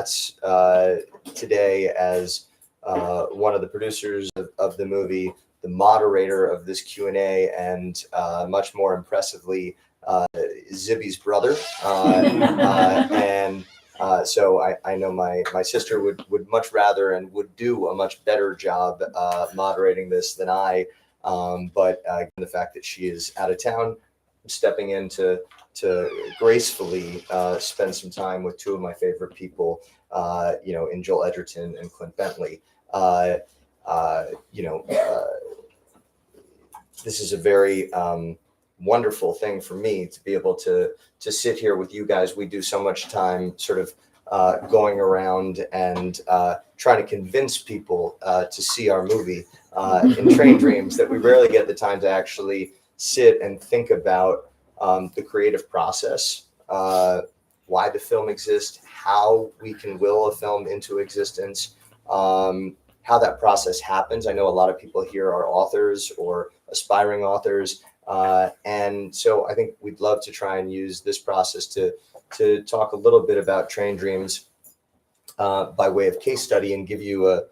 congrats today as one of the producers of the movie, the moderator of this Q&A, and much more impressively, Zibby's brother. So I know my sister would much rather and would do a much better job moderating this than I. But the fact that she is out of town, I'm stepping in to gracefully spend some time with two of my favorite people, in Joel Edgerton and Clint Bentley. This is a very wonderful thing for me to be able to sit here with you guys. We do so much time sort of going around and trying to convince people to see our movie in Train Dreams that we rarely get the time to actually sit and think about the creative process, why the film exists, how we can will a film into existence, how that process happens. I know a lot of people here are authors or aspiring authors. And so I think we'd love to try and use this process to talk a little bit about Train Dreams by way of case study and give you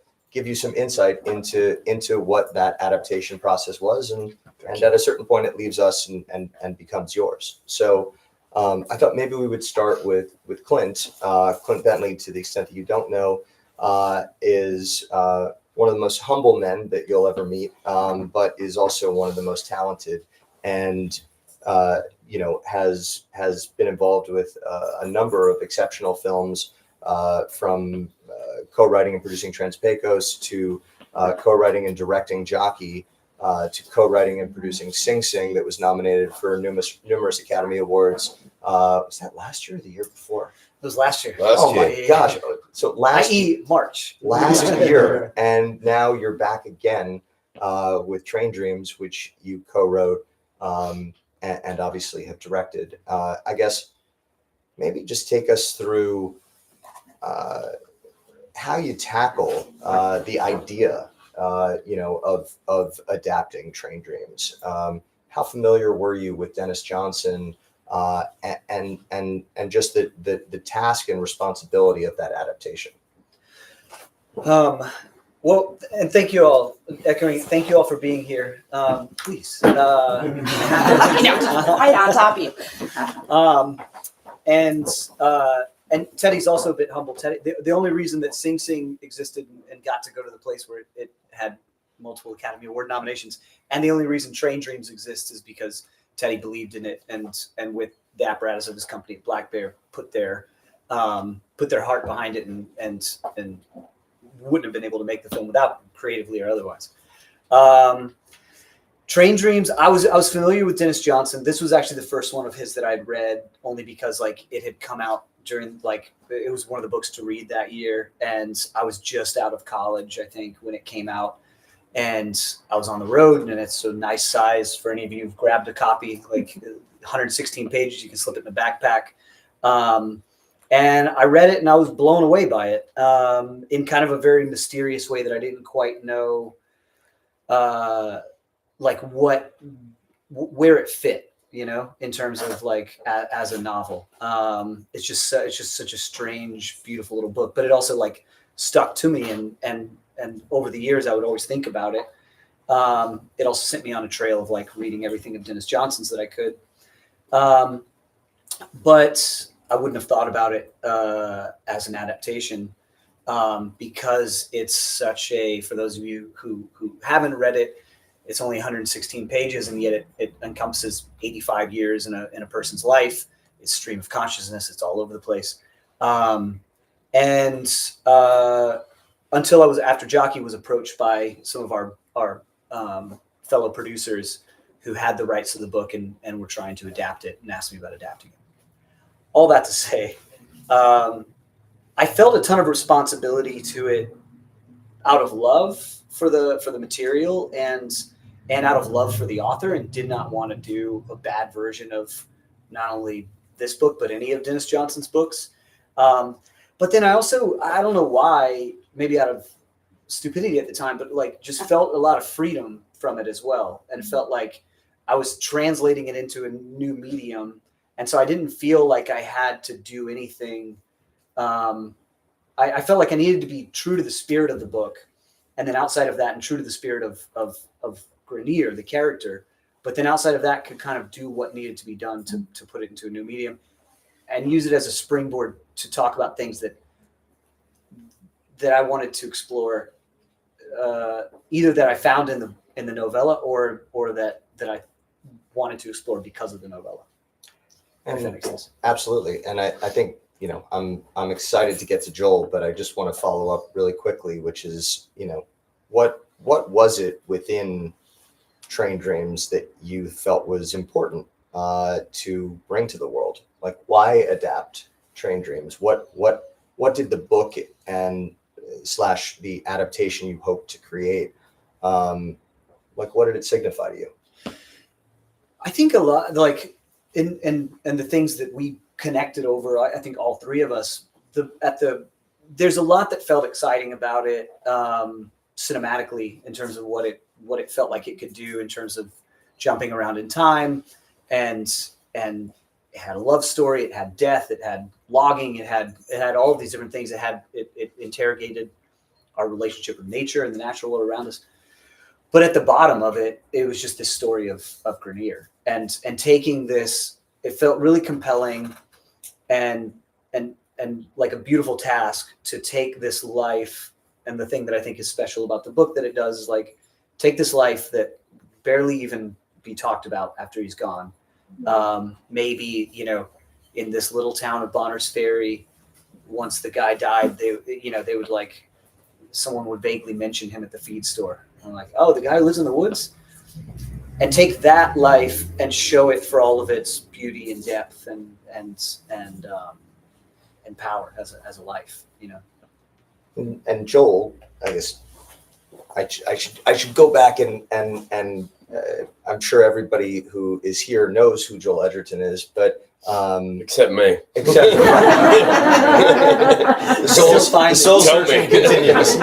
some insight into what that adaptation process was. And at a certain point, it leaves us and becomes yours. So I thought maybe we would start with Clint. Clint Bentley, to the extent that you don't know, is one of the most humble men that you'll ever meet, but is also one of the most talented, and has been involved with a number of exceptional films, from co-writing and producing Trans Pecos to co-writing and directing Jockey, to co-writing and producing Sing Sing, that was nominated for numerous Academy Awards. Was that last year or the year before? It was last year. My gosh! So March last year, and now you're back again with Train Dreams, which you co-wrote and obviously have directed. I guess maybe just take us through how you tackle the idea, of adapting Train Dreams. How familiar were you with Dennis Johnson, and just the task and responsibility of that adaptation? Well, and thank you all. Thank you all for being here. Please. Right on top of you. And Teddy's also a bit humble. Teddy, the only reason that Sing Sing existed and got to go to the place where it had multiple Academy Award nominations, and the only reason Train Dreams exists is because Teddy believed in it, and with the apparatus of his company, Black Bear, put their heart behind it, and wouldn't have been able to make the film without them, creatively or otherwise. Train Dreams, I was familiar with Dennis Johnson. This was actually the first one of his that I'd read, only because it had come out during, it was one of the books to read that year, and I was just out of college, I think, when it came out, and I was on the road, and it's a nice size for any of you who've grabbed a copy, 116 pages. You can slip it in a backpack. And I read it, and I was blown away by it, in kind of a very mysterious way that I didn't quite know, where it fit, in terms of as a novel. It's just such a strange, beautiful little book, but it also stuck to me, and over the years I would always think about it. It also sent me on a trail of reading everything of Dennis Johnson's that I could. But I wouldn't have thought about it as an adaptation, because it's such for those of you who haven't read it, it's only 116 pages, and yet it encompasses 85 years in a person's life. It's stream of consciousness. It's all over the place. Until after Jockey was approached by some of our fellow producers who had the rights to the book and were trying to adapt it, and asked me about adapting it. All that to say, I felt a ton of responsibility to it out of love for the material and out of love for the author, and did not want to do a bad version of not only this book, but any of Dennis Johnson's books. But then I don't know why, maybe out of stupidity at the time, but just felt a lot of freedom from it as well. And felt like I was translating it into a new medium. And so I didn't feel like I had to do anything I felt like I needed to be true to the spirit of the book, and then outside of that, and true to the spirit of Grenier, the character. But then outside of that, could kind of do what needed to be done to put it into a new medium, and use it as a springboard to talk about things that I wanted to explore, either that I found in the novella, or that I wanted to explore because of the novella. If that makes sense. Absolutely, and I think, you know, I'm excited to get to Joel, but I just want to follow up really quickly, which is, you know, what was it within Train Dreams that you felt was important to bring to the world? Like, why adapt Train Dreams? What did the book and / the adaptation you hope to create, like, what did it signify to you? I think a lot, like, and the things that we connected over, I think all three of us, there's a lot that felt exciting about it, cinematically, in terms of what it felt like it could do in terms of jumping around in time, and it had a love story, it had death, it had logging, it had all of these different things. It interrogated our relationship with nature and the natural world around us. But at the bottom of it, it was just this story of Grenier, and taking this, it felt really compelling and like a beautiful task to take this life. And the thing that I think is special about the book that it does is, like, take this life that barely even be talked about after he's gone. Maybe, you know, in this little town of Bonners Ferry, once the guy died, they would, like, someone would vaguely mention him at the feed store. I'm like, oh, the guy who lives in the woods? And take that life and show it for all of its beauty and depth and power as a life, you know. And Joel, I guess I should go back and I'm sure everybody who is here knows who Joel Edgerton is, but except me. Except the soul searching continues.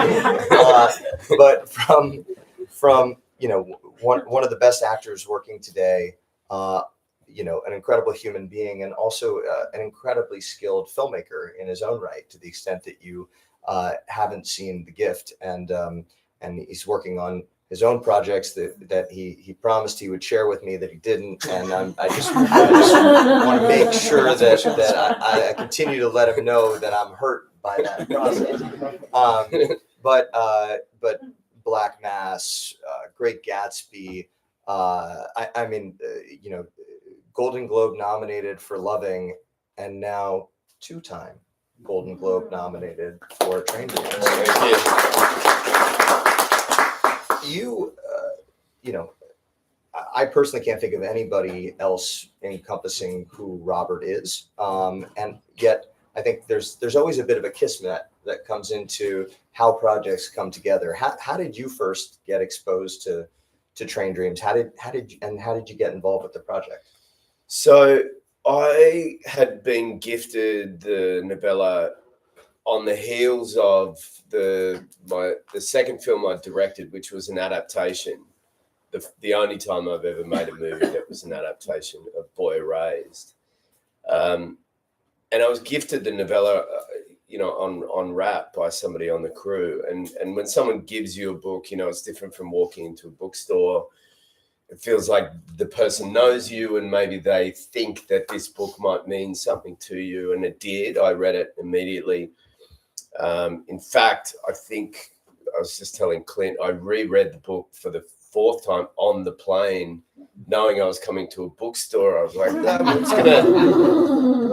But from you know, one of the best actors working today, you know, an incredible human being, and also an incredibly skilled filmmaker in his own right, to the extent that you haven't seen The Gift, and he's working on his own projects that he promised he would share with me that he didn't, and I just want to make sure that I continue to let him know that I'm hurt by that process. But Black Mass, Great Gatsby, I mean, you know, Golden Globe nominated for Loving, and now 2-time Golden Globe nominated for Train Dreams. You know, I personally can't think of anybody else encompassing who Robert is, and yet I think there's always a bit of a kismet that comes into how projects come together. How did you first get exposed to Train Dreams? How did you get involved with the project? So I had been gifted the novella on the heels of the second film I directed, which was an adaptation. The only time I've ever made a movie that was an adaptation of Boy Erased. And I was gifted the novella, you know, on wrap by somebody on the crew. And when someone gives you a book, you know, it's different from walking into a bookstore. It feels like the person knows you, and maybe they think that this book might mean something to you. And it did. I read it immediately. In fact, I think I was just telling Clint, I reread the book for the 4th time on the plane, knowing I was coming to a bookstore. I was like, no,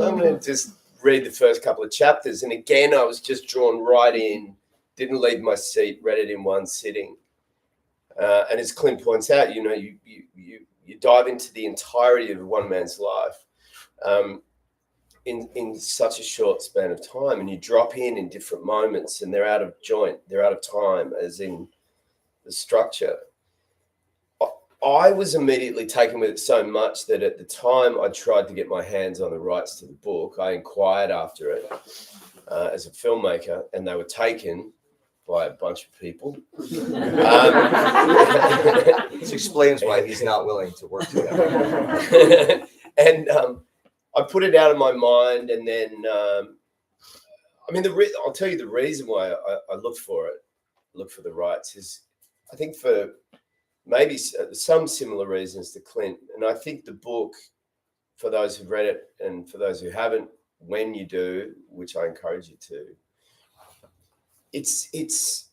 I'm gonna just read the first couple of chapters. And again, I was just drawn right in, didn't leave my seat, read it in one sitting. And as Clint points out, you know, you dive into the entirety of one man's life in such a short span of time, and you drop in different moments, and they're out of joint, they're out of time, as in the structure. I was immediately taken with it so much that at the time I tried to get my hands on the rights to the book. I inquired after it as a filmmaker, and they were taken by a bunch of people. This explains why he's not willing to work together. And I put it out of my mind, and then I mean, I'll tell you the reason why I look for the rights is, I think for maybe some similar reasons to Clint. And I think the book, for those who've read it and for those who haven't, when you do, which I encourage you to, it's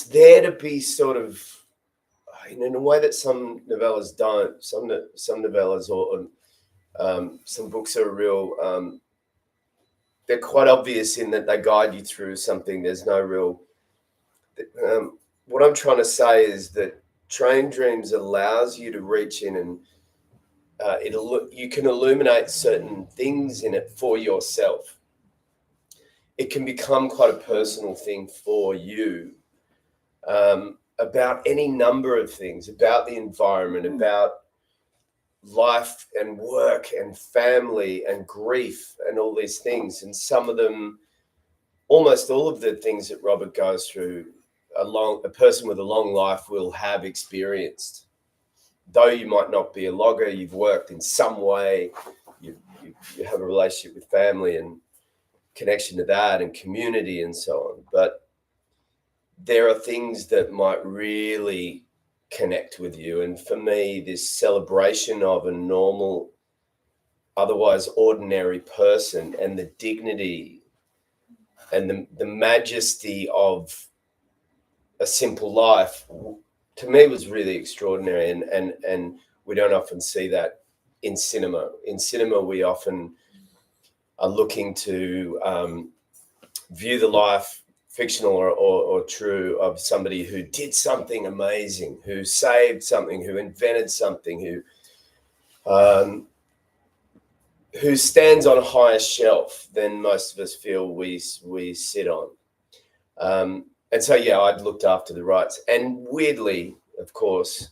there to be sort of, in a way that some novellas don't. Some novellas or some books are real. They're quite obvious in that they guide you through something. There's no real. What I'm trying to say is that Train Dreams allows you to reach in and you can illuminate certain things in it for yourself. It can become quite a personal thing for you, about any number of things, about the environment, about life and work and family and grief and all these things. And some of them, almost all of the things that Robert goes through, a person with a long life will have experienced. Though you might not be a logger, you've worked in some way, you have a relationship with family and connection to that and community and so on. But there are things that might really connect with you. And for me, this celebration of a normal, otherwise ordinary person and the dignity and the majesty of a simple life, to me, was really extraordinary. And we don't often see that in cinema. In cinema, we often are looking to view the life, fictional or true, of somebody who did something amazing, who saved something, who invented something, who stands on a higher shelf than most of us feel we sit on. And so, yeah, I'd looked after the rights. And weirdly, of course,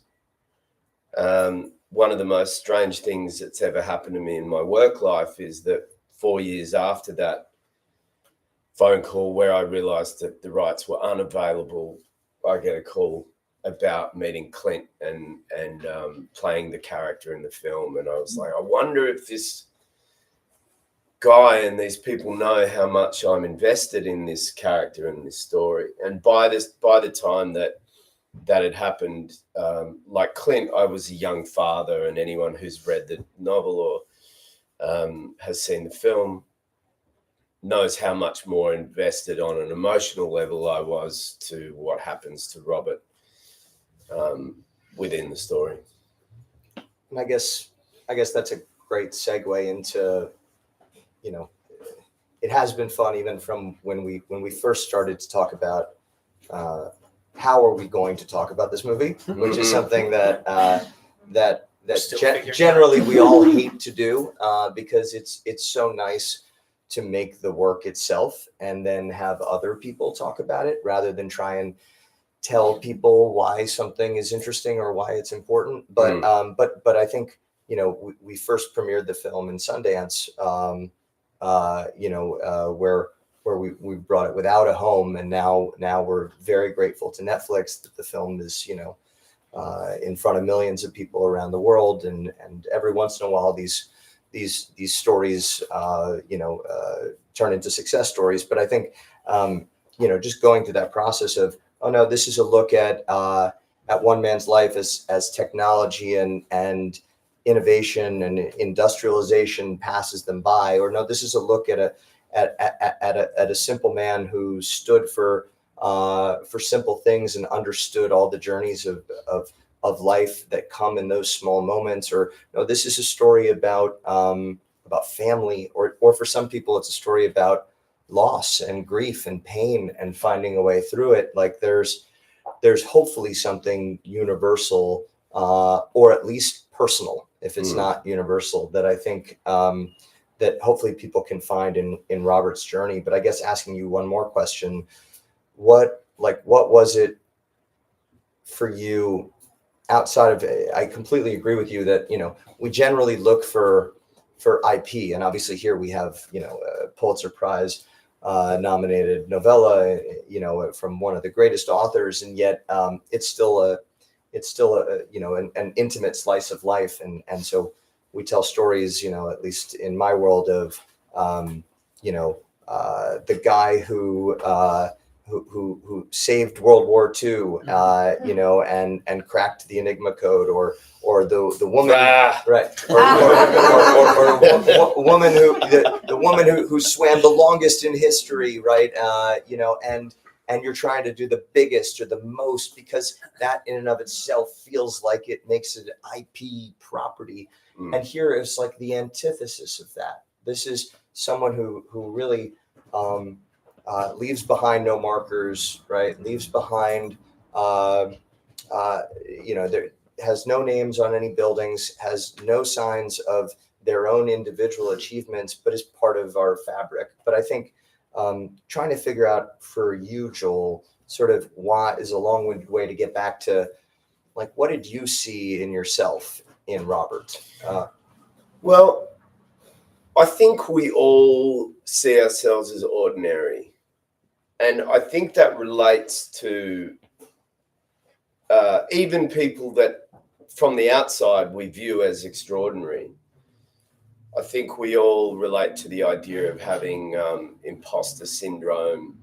one of the most strange things that's ever happened to me in my work life is that 4 years after that phone call where I realized that the rights were unavailable, I get a call about meeting Clint and playing the character in the film. And I was like, I wonder if this guy and these people know how much I'm invested in this character and this story. And by the time that had happened, like Clint, I was a young father, and anyone who's read the novel or has seen the film knows how much more invested on an emotional level I was to what happens to Robert within the story. And I guess that's a great segue into, it has been fun even from when we first started to talk about how are we going to talk about this movie, which is something that generally we all hate to do because it's so nice to make the work itself and then have other people talk about it rather than try and tell people why something is interesting or why it's important. But I think, we first premiered the film in Sundance, where we brought it without a home. And now we're very grateful to Netflix that the film is, in front of millions of people around the world. And every once in a while, these stories, turn into success stories. But I think, just going through that process of, oh no, this is a look at one man's life as technology and innovation and industrialization passes them by, or no, this is a look at a simple man who stood for simple things and understood all the journeys of life that come in those small moments. Or no, this is a story about family, or for some people it's a story about loss and grief and pain and finding a way through it. Like there's hopefully something universal, or at least personal, if it's not universal, that I think that hopefully people can find in Robert's journey. But I guess asking you one more question, what was it for you outside of, I completely agree with you that, we generally look for IP, and obviously here we have, a Pulitzer Prize nominated novella, from one of the greatest authors, and yet it's still a an intimate slice of life, and so we tell stories, at least in my world, of the guy who saved World War II, you know, and cracked the Enigma code, or the woman, right, or woman the woman who swam the longest in history, right, you know, and you're trying to do the biggest or the most because that in and of itself feels like it makes it IP property. And here is like the antithesis of that. This is someone who really leaves behind no markers, right? Leaves behind, you know, there has no names on any buildings, has no signs of their own individual achievements, but is part of our fabric. But I think trying to figure out for you, Joel, sort of why is a long-winded way to get back to, like, what did you see in yourself in Robert? Well, I think we all see ourselves as ordinary. And I think that relates to even people that from the outside we view as extraordinary. I think we all relate to the idea of having imposter syndrome.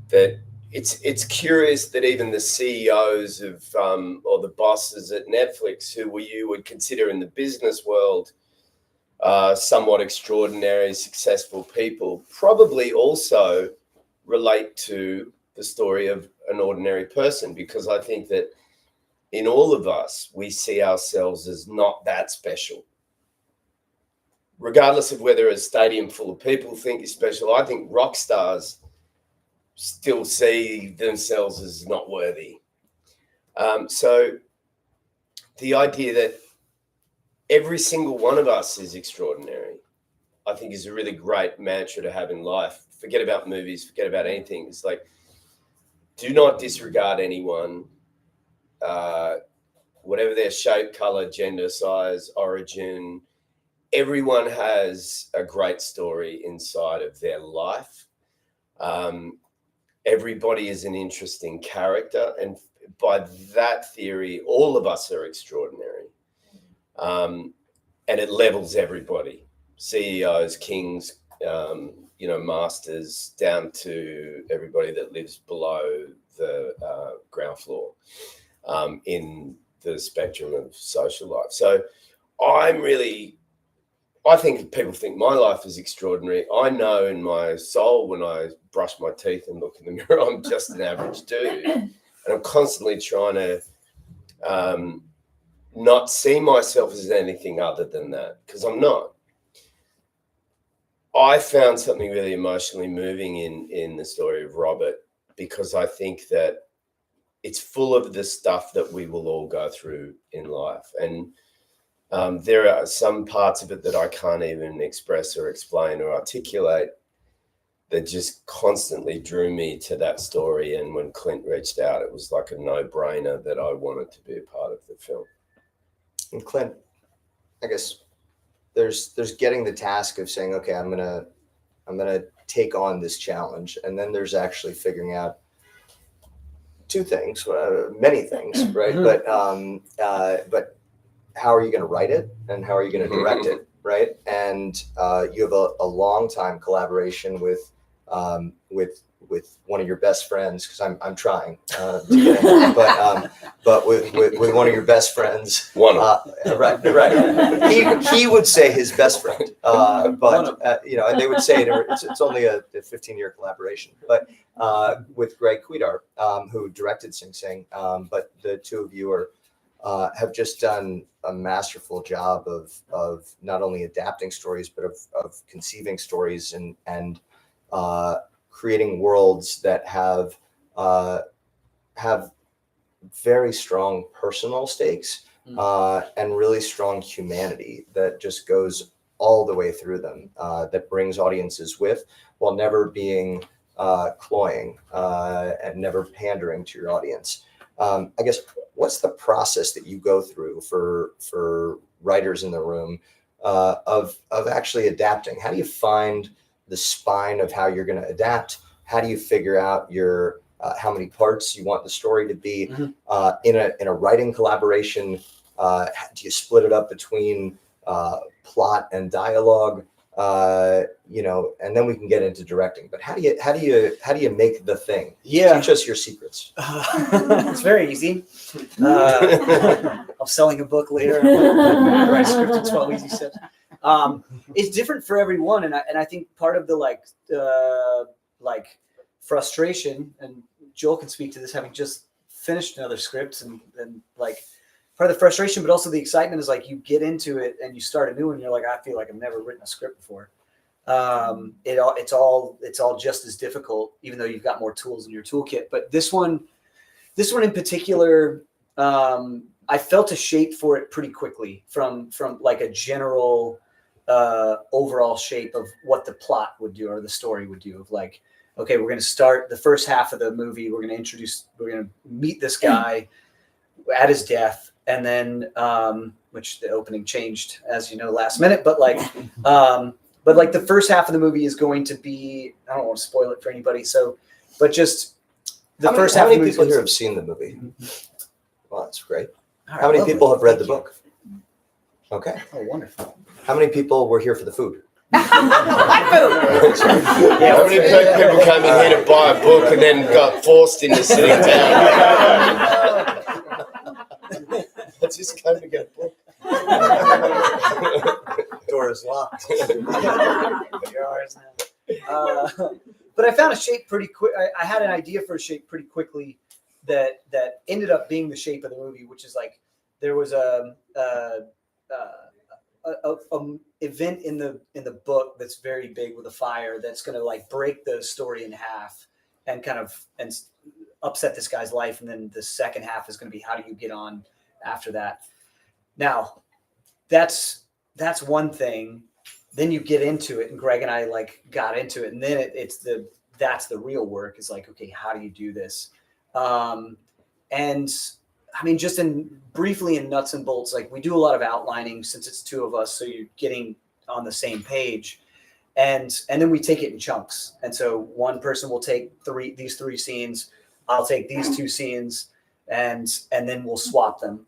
That it's curious that even the CEOs of or the bosses at Netflix, who you would consider in the business world somewhat extraordinary, successful people, probably also relate to the story of an ordinary person, because I think that in all of us, we see ourselves as not that special. Regardless of whether a stadium full of people think you're special, I think rock stars still see themselves as not worthy. So the idea that every single one of us is extraordinary, I think is a really great mantra to have in life. Forget about movies, forget about anything. It's like, do not disregard anyone, whatever their shape, color, gender, size, origin. Everyone has a great story inside of their life. Everybody is an interesting character. And by that theory, all of us are extraordinary. And it levels everybody, CEOs, kings, you know, masters, down to everybody that lives below the ground floor in the spectrum of social life. So I think people think my life is extraordinary. I know in my soul, when I brush my teeth and look in the mirror, I'm just an average dude. And I'm constantly trying to not see myself as anything other than that, because I'm not. I found something really emotionally moving in the story of Robert, because I think that it's full of the stuff that we will all go through in life. And there are some parts of it that I can't even express or explain or articulate that just constantly drew me to that story. And when Clint reached out, it was like a no-brainer that I wanted to be a part of the film. And Clint, I guess there's getting the task of saying, okay, I'm gonna take on this challenge, and then there's actually figuring out two things, many things, right? But how are you going to write it, and how are you going to direct it, right? And you have a long time collaboration with one of your best friends, because I'm trying to get it, but with one of your best friends. Right. He would say his best friend, but you know, and they would say it's only a 15-year collaboration, but with Greg Cuidar, who directed Sing Sing, but the two of you have just done a masterful job of not only adapting stories, but of conceiving stories and creating worlds that have very strong personal stakes and really strong humanity that just goes all the way through them, that brings audiences with, while never being cloying and never pandering to your audience. I guess, what's the process that you go through for writers in the room of actually adapting? How do you find the spine of how you're going to adapt? How do you figure out your how many parts you want the story to be? In a writing collaboration? Do you split it up between plot and dialogue? and then we can get into directing. But how do you make the thing? Yeah. Teach us your secrets. It's very easy. I'm selling a book later. Write a script in 12 easy steps. It's different for everyone, and I think part of the like frustration, and Joel can speak to this, having just finished another script, and like part of the frustration, but also the excitement is like you get into it and you start a new one. And you're like, I feel like I've never written a script before. It's all just as difficult, even though you've got more tools in your toolkit. But this one in particular, I felt a shape for it pretty quickly from like a general overall shape of what the plot would do or the story would do. Of like, okay, we're going to start the first half of the movie. We're going to meet this guy at his death. And then, which the opening changed, as you know, last minute, but like the first half of the movie is going to be, I don't want to spoil it for anybody. So, but just the first half of the movie. How many people here have seen the movie? Well, that's great. All right, How many lovely. people have read the Thank you. book? Okay. Oh, wonderful. How many people were here for the food? What food? How many people came in here to buy a book and then got forced into sitting down? I just came to get a book. Door is locked. You're ours now. But I found a shape pretty quick. I had an idea for a shape pretty quickly that ended up being the shape of the movie, which is like there was a event in the book that's very big with a fire that's going to like break the story in half and kind of upset this guy's life, and then the second half is going to be how do you get on after that. Now that's one thing. Then you get into it, and Greg and I like got into it, and then that's the real work is like, okay, how do you do this? And I mean, just briefly in nuts and bolts, like we do a lot of outlining since it's two of us. So you're getting on the same page, and then we take it in chunks. And so one person will take these three scenes. I'll take these two scenes, and then we'll swap them.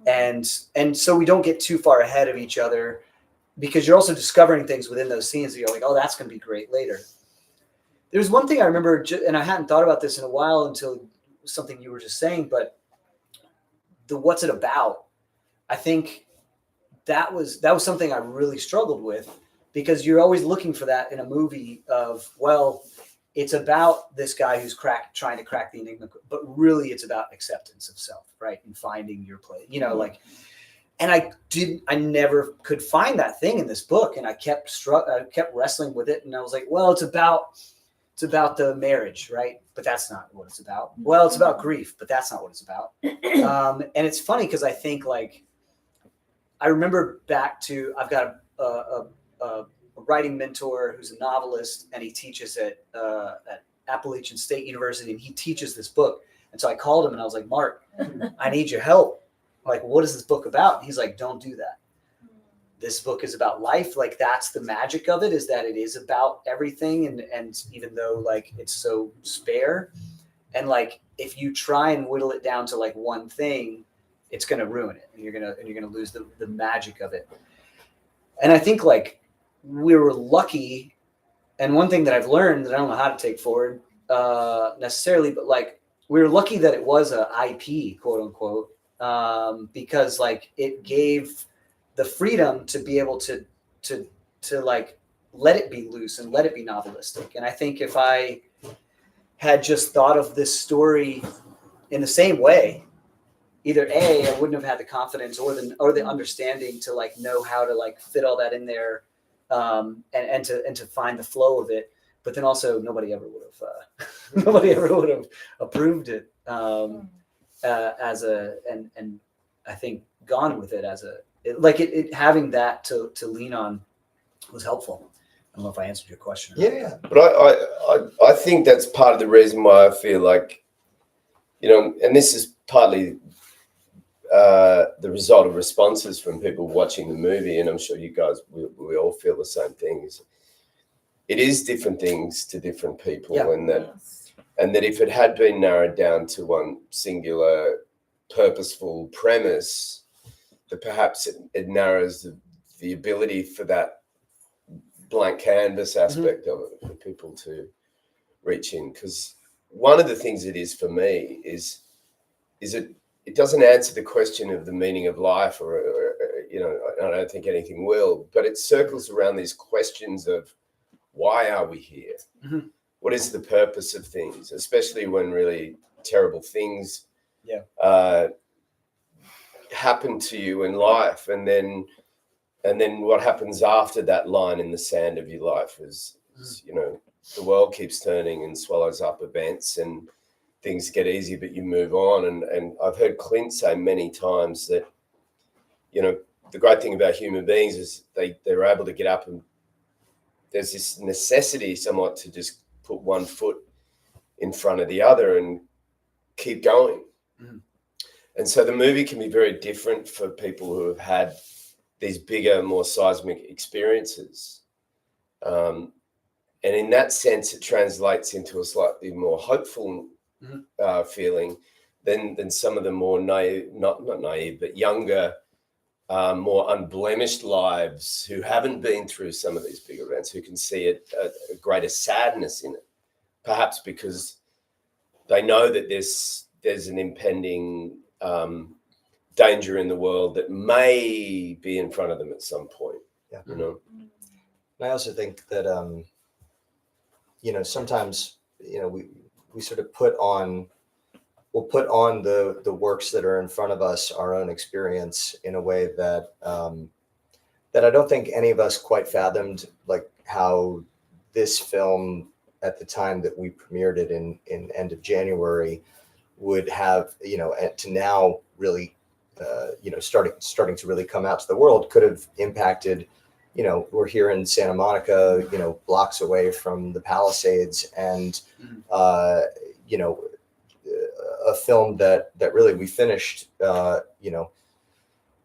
And so we don't get too far ahead of each other, because you're also discovering things within those scenes that you're like, oh, that's going to be great later. There's one thing I remember, and I hadn't thought about this in a while until something you were just saying, but the what's it about? I think that was something I really struggled with, because you're always looking for that in a movie of, well, it's about this guy who's trying to crack the enigma, but really it's about acceptance of self, right? And finding your place, like, and I never could find that thing in this book. And I kept wrestling with it. And I was like, well, it's about the marriage, right? But that's not what it's about. Well, it's about grief, but that's not what it's about. And it's funny because I think like, I remember back to, I've got a writing mentor who's a novelist, and he teaches at Appalachian State University, and he teaches this book. And so I called him and I was like, Mark, I need your help. Like, what is this book about? And he's like, don't do that. This book is about life. Like, that's the magic of it, is that it is about everything. And even though like it's so spare, and like if you try and whittle it down to like one thing, it's going to ruin it, and you're going to lose the magic of it. And I think like we were lucky. And one thing that I've learned that I don't know how to take forward necessarily, but like we were lucky that it was a IP, quote unquote, because like it gave the freedom to be able to like let it be loose and let it be novelistic. And I think if I had just thought of this story in the same way, either I wouldn't have had the confidence or the understanding to like know how to like fit all that in there, and to find the flow of it. But then also nobody ever would have approved it as and I think gone with it as it having that to lean on was helpful. I don't know if I answered your question. Yeah. But I think that's part of the reason why I feel like, and this is partly the result of responses from people watching the movie, and I'm sure you guys, we all feel the same things. It is different things to different people, Yeah. and that if it had been narrowed down to one singular purposeful premise, that perhaps it narrows the ability for that blank canvas aspect of it for people to reach in. Because one of the things it is for me is it doesn't answer the question of the meaning of life, or you know, I don't think anything will, but it circles around these questions of why are we here? What is the purpose of things, especially when really terrible things happen to you in life, and then what happens after that line in the sand of your life is you know, the world keeps turning and swallows up events, and things get easy, but you move on. And I've heard Clint say many times that, you know, the great thing about human beings is they're able to get up, and there's this necessity somewhat to just put one foot in front of the other and keep going. And so the movie can be very different for people who have had these bigger, more seismic experiences. And in that sense, it translates into a slightly more hopeful feeling than some of the more naive, not naive, but younger, more unblemished lives who haven't been through some of these big events, who can see a greater sadness in it, perhaps because they know that there's an impending danger in the world that may be in front of them at some point. Yeah. You know. And I also think that you know, sometimes, you know, we sort of we'll put on the works that are in front of us, our own experience, in a way that that I don't think any of us quite fathomed, like how this film at the time that we premiered it in end of January would have, you know, to now really you know, starting to really come out to the world, could have impacted. You know, we're here in Santa Monica, you know, blocks away from the Palisades, and you know, a film that really we finished, you know,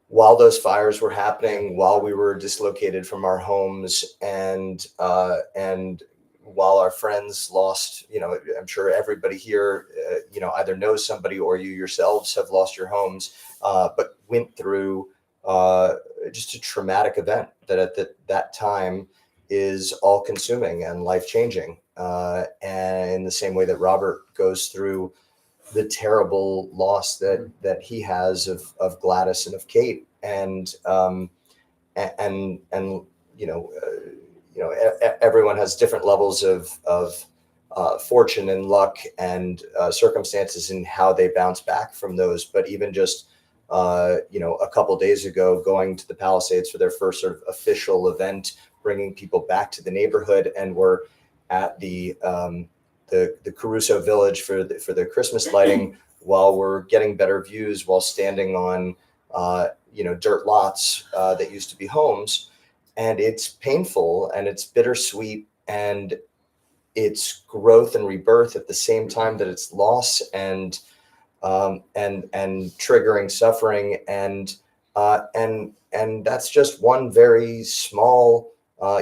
while those fires were happening, while we were dislocated from our homes, and while our friends lost, you know, I'm sure everybody here, you know, either knows somebody or you yourselves have lost your homes, but went through just a traumatic event that at that time is all consuming and life changing. And in the same way that Robert goes through the terrible loss that he has of Gladys and of Kate, and you know, everyone has different levels of fortune and luck and circumstances in how they bounce back from those. But even just you know, a couple days ago, going to the Palisades for their first sort of official event, bringing people back to the neighborhood, and we're at the Caruso Village for the Christmas lighting, while we're getting better views, while standing on you know, dirt lots that used to be homes. And it's painful and it's bittersweet, and it's growth and rebirth at the same time that it's loss and triggering suffering, and that's just one very small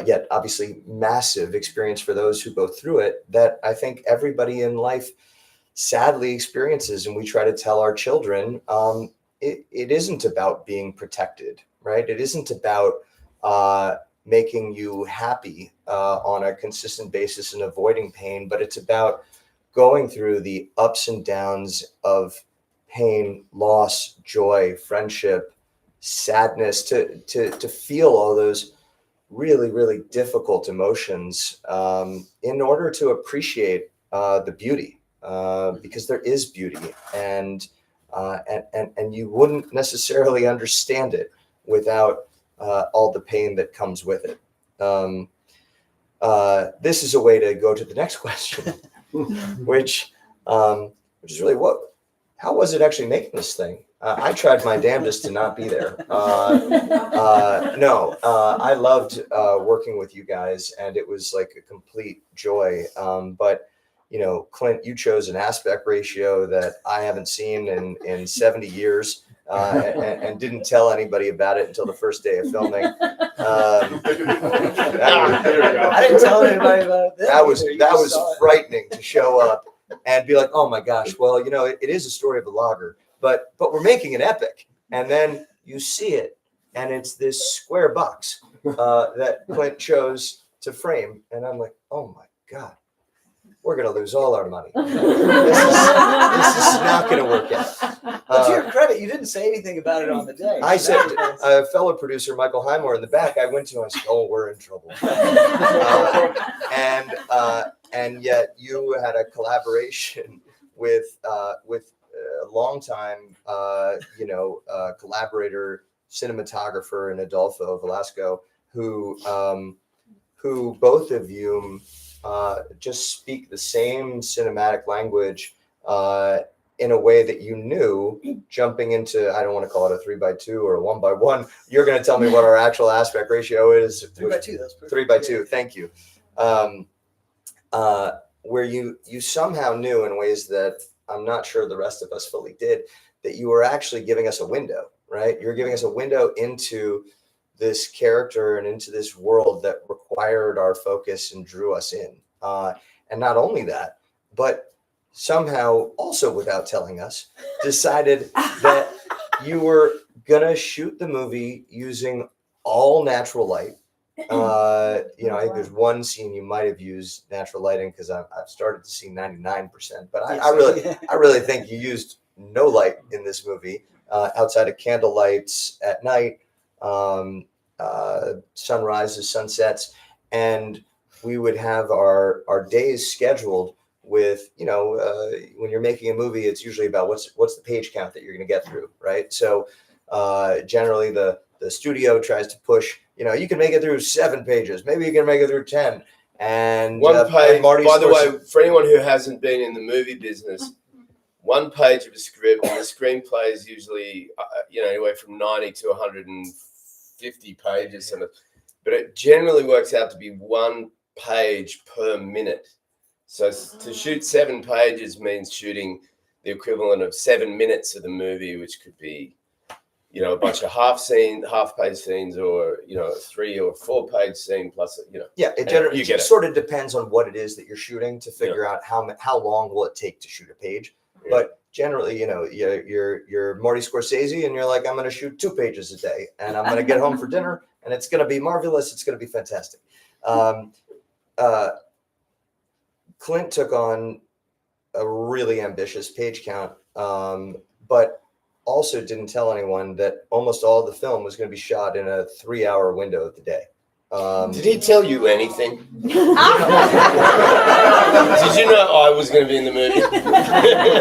yet obviously massive experience for those who go through it, that I think everybody in life sadly experiences. And we try to tell our children it isn't about being protected, right? It isn't about making you happy on a consistent basis and avoiding pain, but it's about going through the ups and downs of pain, loss, joy, friendship, sadness, to feel all those really, really difficult emotions in order to appreciate the beauty, because there is beauty, and you wouldn't necessarily understand it without all the pain that comes with it. This is a way to go to the next question, which is really how was it actually making this thing? I tried my damnedest to not be there. No, I loved working with you guys, and it was like a complete joy. But you know, Clint, you chose an aspect ratio that I haven't seen in 70 years. And didn't tell anybody about it until the first day of filming. I didn't tell anybody about it. That was frightening to show up and be like, oh my gosh, well, you know, it is a story of a logger, but we're making an epic. And then you see it, and it's this square box that Clint chose to frame, and I'm like, oh my God, we're gonna lose all our money. This is not gonna work out. But to your credit, you didn't say anything about it on the day. I said, a fellow producer, Michael Highmore, in the back, I went to him, I said, oh, we're in trouble. And yet you had a collaboration with a longtime, collaborator, cinematographer, and Adolfo Velasco, who both of you just speak the same cinematic language in a way that you knew, jumping into, I don't want to call it a 3x2 or a 1x1. You're going to tell me what our actual aspect ratio is. 3x2. That's perfect. 3x2. Thank you. Where you somehow knew in ways that I'm not sure the rest of us fully did, that you were actually giving us a window, right? You're giving us a window into this character and into this world that required our focus and drew us in. And not only that, but somehow also without telling us, decided that you were gonna shoot the movie using all natural light. I think there's one scene you might have used natural lighting, because I've started to see 99%, but I really think you used no light in this movie outside of candle lights at night, sunrises, sunsets, and we would have our days scheduled with, when you're making a movie, it's usually about what's the page count that you're going to get through, right? So generally the studio tries to push, you can make it through 7 pages, maybe you can make it through 10. And one page, and Marty by the way, for anyone who hasn't been in the movie business, 1 page of a script, and the screenplay is usually, anywhere from 90 to 150 pages. But it generally works out to be 1 page per minute. So to shoot 7 pages means shooting the equivalent of 7 minutes of the movie, which could be, a bunch of half-page scenes, or, a 3 or 4 page scene plus, Yeah, it sort of depends on what it is that you're shooting to figure out how long will it take to shoot a page. Yeah. But generally, you're Marty Scorsese, and you're like, I'm going to shoot 2 pages a day, and I'm going to get home for dinner, and it's going to be marvelous. It's going to be fantastic. Clint took on a really ambitious page count, but also didn't tell anyone that almost all the film was going to be shot in a 3-hour window of the day. Did he tell you anything? Did you know I was going to be in the movie?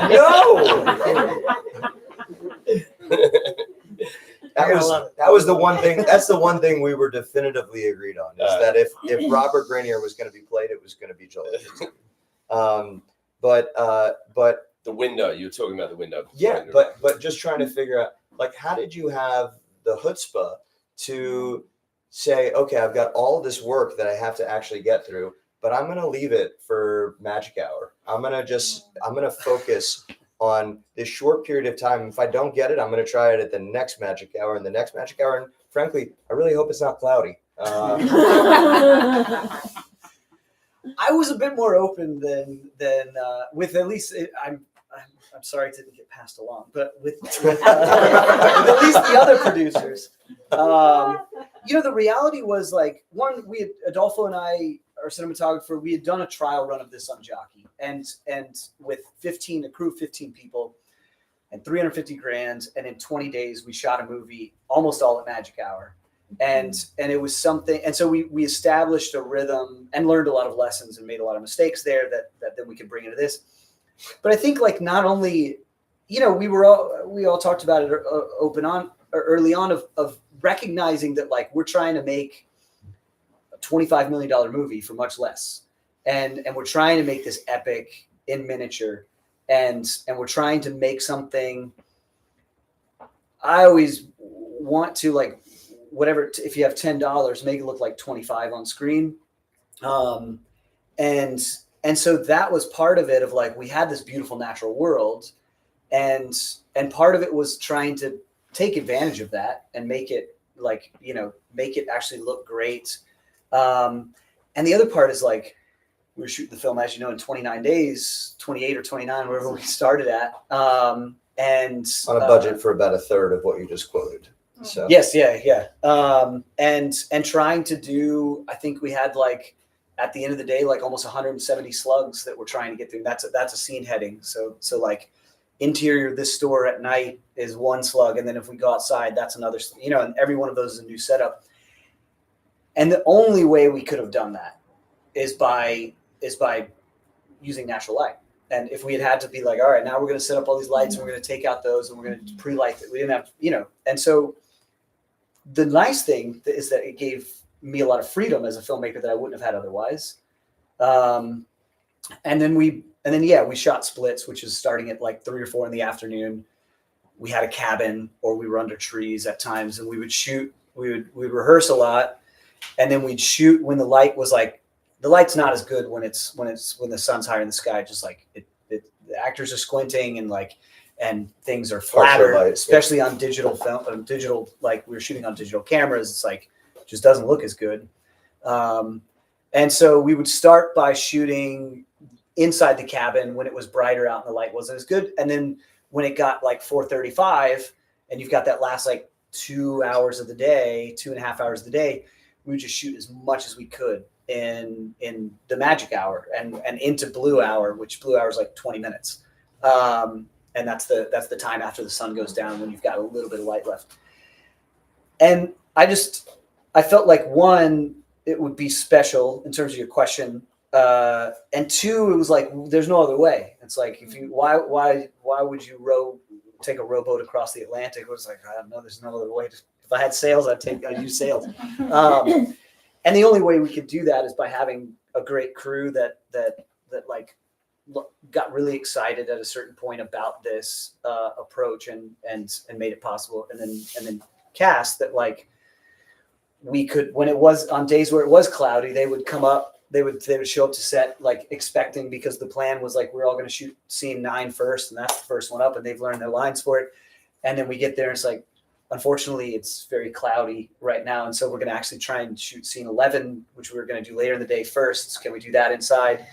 No. That was the one thing. That's the one thing we were definitively agreed on, is that if Robert Grenier was going to be played, it was going to be Joel Edgerton. But the window, you were talking about the window. Yeah, but just trying to figure out, like, how did you have the chutzpah to say, okay, I've got all this work that I have to actually get through, but I'm going to leave it for magic hour. I'm going to focus on this short period of time. If I don't get it, I'm going to try it at the next magic hour and the next magic hour. And frankly, I really hope it's not cloudy. I was a bit more open than with, at least I'm sorry it didn't get passed along, but with at least the other producers, the reality was, like, Adolfo and I, our cinematographer, we had done a trial run of this on Jockey, and with a crew of 15 people and $350,000, and in 20 days we shot a movie almost all at magic hour. And it was something, and so we established a rhythm and learned a lot of lessons and made a lot of mistakes there that then we could bring into this. But I think, like, not only, we all talked about it early on of recognizing that, like, we're trying to make a $25 million movie for much less, and we're trying to make this epic in miniature, and we're trying to make something. I always want to, like, whatever, if you have $10, make it look like 25 on screen. And so that was part of it, of, like, we had this beautiful natural world, and part of it was trying to take advantage of that and make it, like, make it actually look great. And the other part is, like, we were shooting the film, as you know, in 29 days, 28 or 29, wherever we started at. And on a budget for about a third of what you just quoted. So Yes, yeah. And trying to do, I think we had like at the end of the day, like almost 170 slugs that we're trying to get through. That's a scene heading. So like interior of this store at night is one slug, and then if we go outside, that's another. And every one of those is a new setup. And the only way we could have done that is by using natural light. And if we had to be like, all right, now we're going to set up all these lights and we're going to take out those and we're going to pre-light it. We didn't have, and so the nice thing is that it gave me a lot of freedom as a filmmaker that I wouldn't have had otherwise. And then we shot splits, which is starting at like 3 or 4 in the afternoon. We had a cabin or we were under trees at times, and we would shoot, we'd rehearse a lot. And then we'd shoot when the light was like, the light's not as good when the sun's higher in the sky. Just like the actors are squinting and things are flatter, especially on digital film, like we were shooting on digital cameras. It's like, it just doesn't look as good. And so we would start by shooting inside the cabin when it was brighter out and the light wasn't as good. And then when it got like 4:35 and you've got that last like 2 hours of the day, 2.5 hours of the day, we would just shoot as much as we could in the magic hour and into blue hour, which blue hour is like 20 minutes. And that's the time after the sun goes down when you've got a little bit of light left. And I felt like, one, it would be special in terms of your question. And two, it was like, there's no other way. It's like, why would you take a rowboat across the Atlantic? It was like, I don't know, there's no other way. If I had sails, I'd use sails. And the only way we could do that is by having a great crew that like got really excited at a certain point about this approach and made it possible. And then cast that, like, we could, when it was on days where it was cloudy, they would come up, they would show up to set like expecting, because the plan was like, we're all going to shoot scene 9 first, and that's the first one up, and they've learned their lines for it. And then we get there and it's like, unfortunately, it's very cloudy right now. And so we're going to actually try and shoot scene 11, which we were going to do later in the day first. Can we do that inside?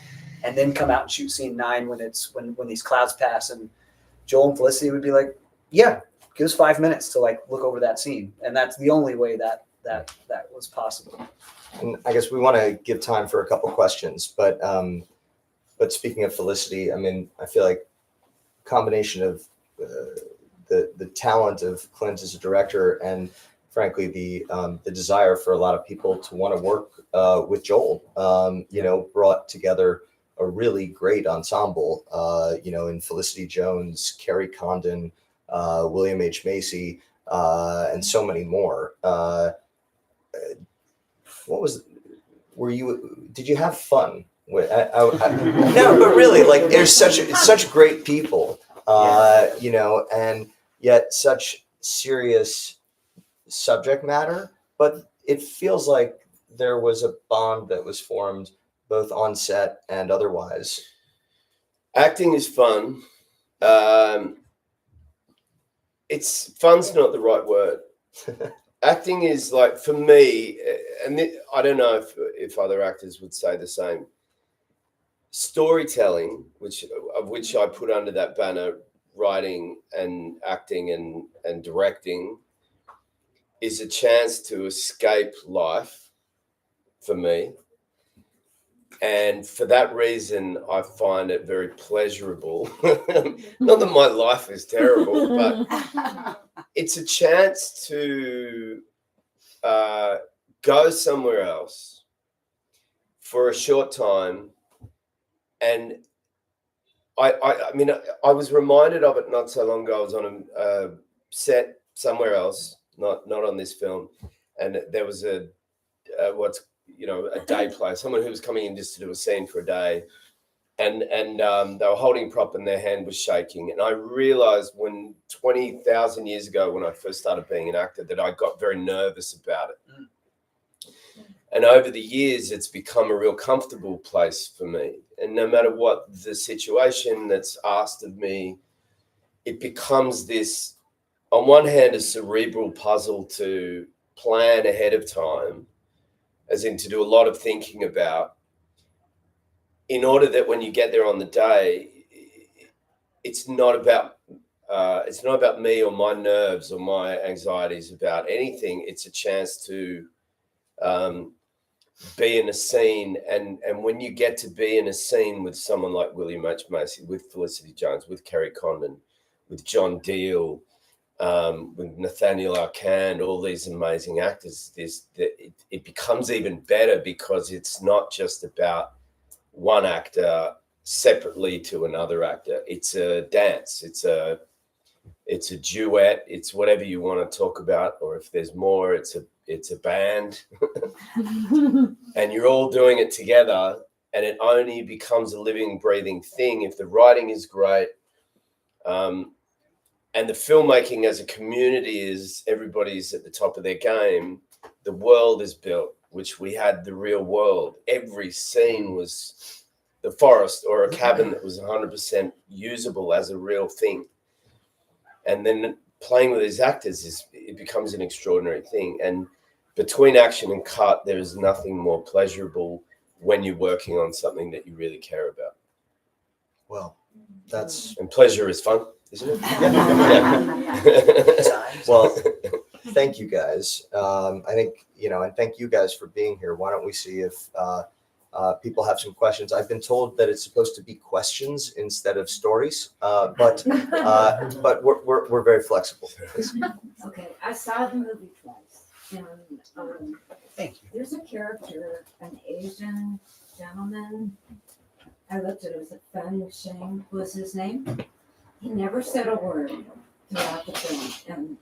And then come out and shoot scene 9 when these clouds pass? And Joel and Felicity would be like, yeah, give us 5 minutes to like look over that scene. And that's the only way that was possible. And I guess we want to give time for a couple questions, but speaking of Felicity, I mean, I feel like combination of the talent of Clint as a director and frankly the desire for a lot of people to want to work with Joel, brought together a really great ensemble, in Felicity Jones, Kerry Condon, William H. Macy, and so many more. Did you have fun? No, but really, like, there's such great people, and yet such serious subject matter, but it feels like there was a bond that was formed both on set and otherwise. Acting is fun. Fun's not the right word. Acting is, like, for me, and I don't know if other actors would say the same. Storytelling, which I put under that banner, writing and acting and directing, is a chance to escape life for me. And for that reason, I find it very pleasurable. Not that my life is terrible, but it's a chance to go somewhere else for a short time. And I mean, I was reminded of it not so long ago. I was on a set somewhere else, not on this film, and there was a day player, someone who was coming in just to do a scene for a day, and they were holding a prop and their hand was shaking. And I realized 20,000 years ago, when I first started being an actor, that I got very nervous about it. And over the years, it's become a real comfortable place for me. And no matter what the situation that's asked of me, it becomes this, on one hand, a cerebral puzzle to plan ahead of time, as in to do a lot of thinking about, in order that when you get there on the day, it's not about it's not about me or my nerves or my anxieties about anything. It's a chance to be in a scene, and when you get to be in a scene with someone like William H. Macy, with Felicity Jones, with Kerry Condon, with John Deal, with Nathaniel Arcand, all these amazing actors, it becomes even better because it's not just about one actor separately to another actor. It's a dance. It's a duet. It's whatever you want to talk about, or if there's more, it's a band, and you're all doing it together, and it only becomes a living, breathing thing if the writing is great. And the filmmaking as a community is everybody's at the top of their game. The world is built, which we had the real world. Every scene was the forest or a cabin that was 100% usable as a real thing. And then playing with these actors it becomes an extraordinary thing. And between action and cut, there is nothing more pleasurable when you're working on something that you really care about. Well, and pleasure is fun, isn't it? Yeah. Well, thank you guys. I think, and thank you guys for being here. Why don't we see if people have some questions? I've been told that it's supposed to be questions instead of stories, but we're very flexible. Okay, I saw the movie twice, and Thank you. there's a character, an Asian gentleman. I looked at it, was Feng Sheng was his name. He never said a word throughout the film, and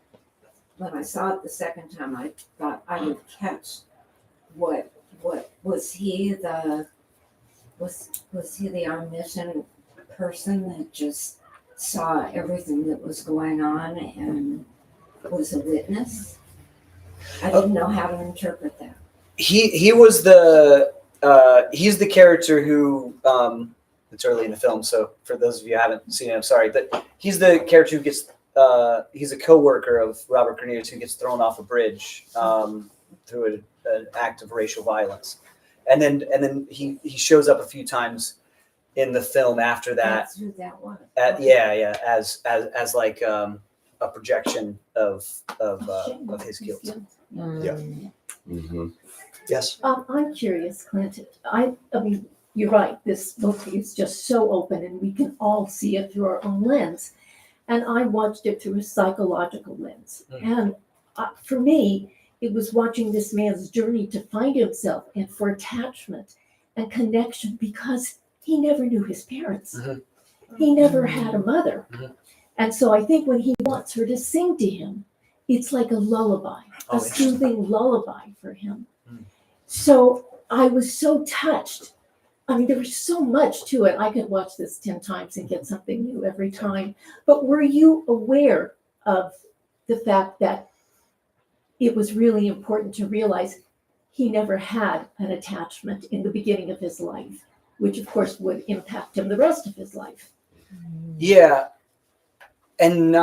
when I saw it the second time, I thought I would catch what was he the omniscient person that just saw everything that was going on and was a witness? I didn't know how to interpret that. He was he's the character who it's early in the film, so for those of you who haven't seen it, I'm sorry, but he's the character who gets he's a co-worker of Robert Greener's who gets thrown off a bridge through an act of racial violence, and then he shows up a few times in the film after that. That's who that was. As like a projection of his guilt. Yeah. Mm-hmm. Yes. I'm curious, Clint. I mean, you're right. This book is just so open, and we can all see it through our own lens. And I watched it through a psychological lens. And for me, it was watching this man's journey to find himself and for attachment and connection, because he never knew his parents. He never had a mother. And so I think when he wants her to sing to him, it's like a lullaby, a soothing lullaby for him. So I was so touched. I mean, there was so much to it. I could watch this 10 times and get something new every time. But were you aware of the fact that it was really important to realize he never had an attachment in the beginning of his life, which of course would impact him the rest of his life? Yeah. And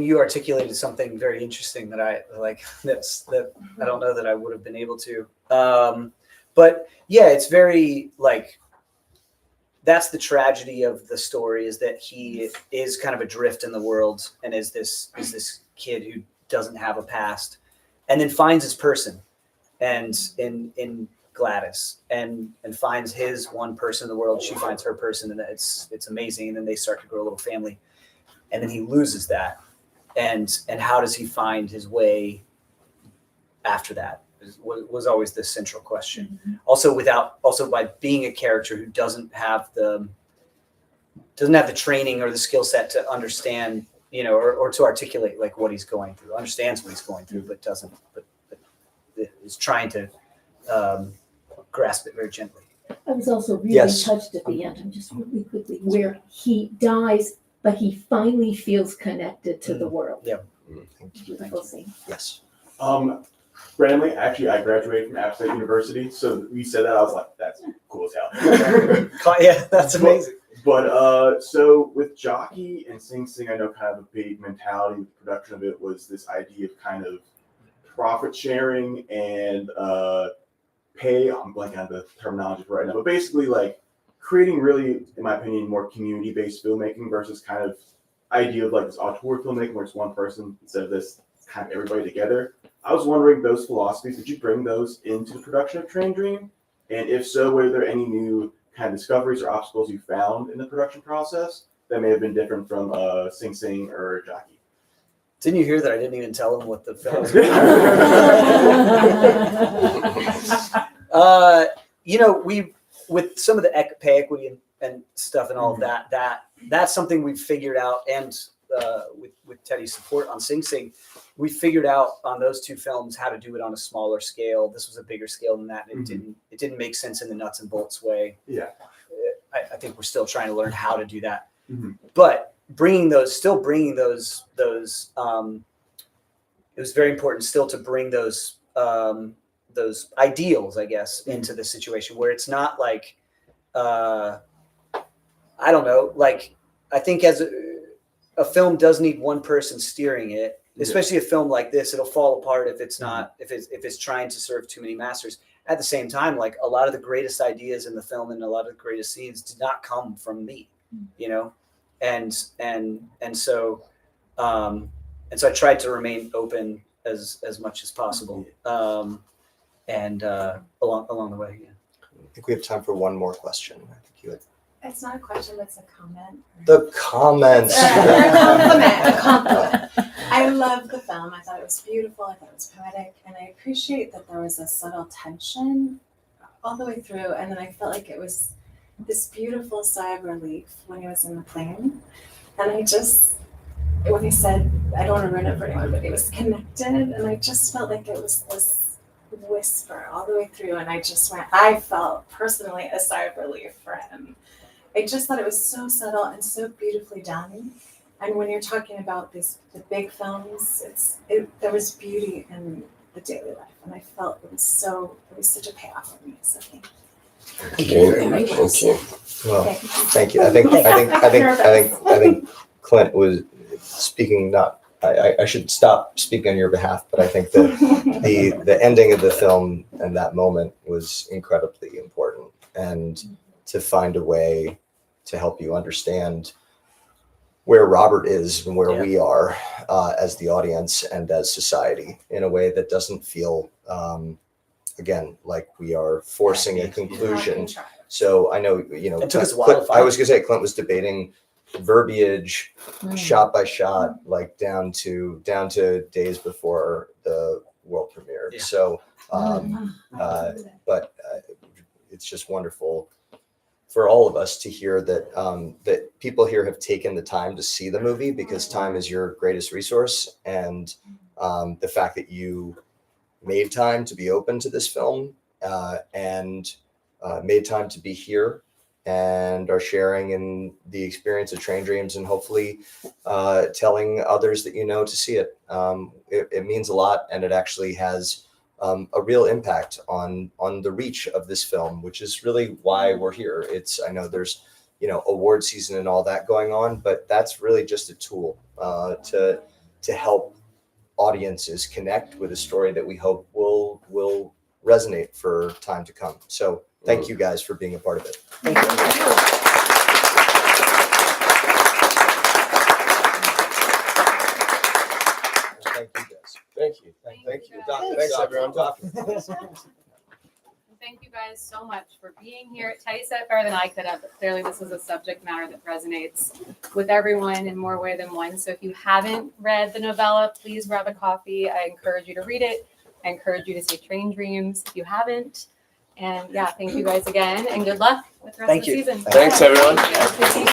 you articulated something very interesting that I like. That I don't know that I would have been able to. But yeah, it's very like, that's the tragedy of the story, is that he is kind of adrift in the world and is this kid who doesn't have a past, and then finds his person, and in Gladys, and finds his one person in the world. She finds her person, and it's amazing. And then they start to grow a little family. And then he loses that, and how does he find his way after that? Was always the central question. Also by being a character who doesn't have the training or the skill set to understand, or to articulate like what he's going through. Understands what he's going through, but is trying to grasp it very gently. I was also really touched at the end, and just really quickly, where he dies, but he finally feels connected to the world. Yeah. Beautiful scene. Yes. Randomly, actually, I graduated from App State University, so we said that, I was like, that's cool as hell. Yeah, that's amazing. But so with Jockey and Sing Sing, I know kind of a big mentality with the production of it was this idea of kind of profit sharing and pay. I'm blanking on the terminology for right now, but basically like creating really, in my opinion, more community-based filmmaking versus kind of idea of like this auteur filmmaking where it's one person instead of this kind of everybody together. I was wondering, those philosophies, did you bring those into the production of Train Dream? And if so, were there any new kind of discoveries or obstacles you found in the production process that may have been different from Sing Sing or Jockey? Didn't you hear that I didn't even tell him what the film was? We with some of the pay equity and stuff and all of that's something we've figured out, and with Teddy's support on Sing Sing, we figured out on those two films how to do it on a smaller scale. This was a bigger scale than that. And it didn't make sense in the nuts and bolts way. Yeah. I think we're still trying to learn how to do that. Mm-hmm. But bringing those, it was very important still to bring those ideals, I guess, into the situation where it's not like, I don't know, like I think as a film does need one person steering it, especially a film like this. It'll fall apart if it's not, if it's trying to serve too many masters. At the same time, like a lot of the greatest ideas in the film and a lot of the greatest scenes did not come from me, you know, and so I tried to remain open as much as possible, and along the way. Yeah. I think we have time for one more question. I think you had It's not a question, but it's a comment. the comments. A compliment. I love the film. I thought it was beautiful. I thought it was poetic. And I appreciate that there was a subtle tension all the way through. And then I felt like it was this beautiful sigh of relief when he was in the plane. And when he said, I don't want to ruin it for anyone, but he was connected. And I just felt like it was this whisper all the way through. And I felt personally a sigh of relief for him. I just thought it was so subtle and so beautifully done. And when you're talking about the big films, there was beauty in the daily life, and I felt it was such a payoff for me. So thank you. Thank you. Well, thank you. I think Clint was speaking. I should stop speaking on your behalf, but I think that the ending of the film and that moment was incredibly important, and to find a way to help you understand where Robert is and where we are as the audience and as society in a way that doesn't feel, again, like we are forcing a conclusion. So I know, It took us a while to find. I was going to say, Clint was debating verbiage shot by shot, like down to days before the world premiere. Yeah. So, but it's just wonderful for all of us to hear that that people here have taken the time to see the movie, because time is your greatest resource, and the fact that you made time to be open to this film and made time to be here and are sharing in the experience of Train Dreams, and hopefully telling others that you know to see it. It means a lot, and it actually has a real impact on the reach of this film, which is really why we're here. I know there's award season and all that going on, but that's really just a tool to help audiences connect with a story that we hope will resonate for time to come. So thank you guys for being a part of it. Thank you. Thank you guys. Thank you. Thank you. Thanks, everyone. Thank you guys so much for being here. Teddy said it better than I could have, but clearly this is a subject matter that resonates with everyone in more way than one. So if you haven't read the novella, please grab a copy. I encourage you to read it. I encourage you to see Train Dreams if you haven't. And yeah, thank you guys again, and good luck with the rest of the season. Thanks, everyone. Thank you.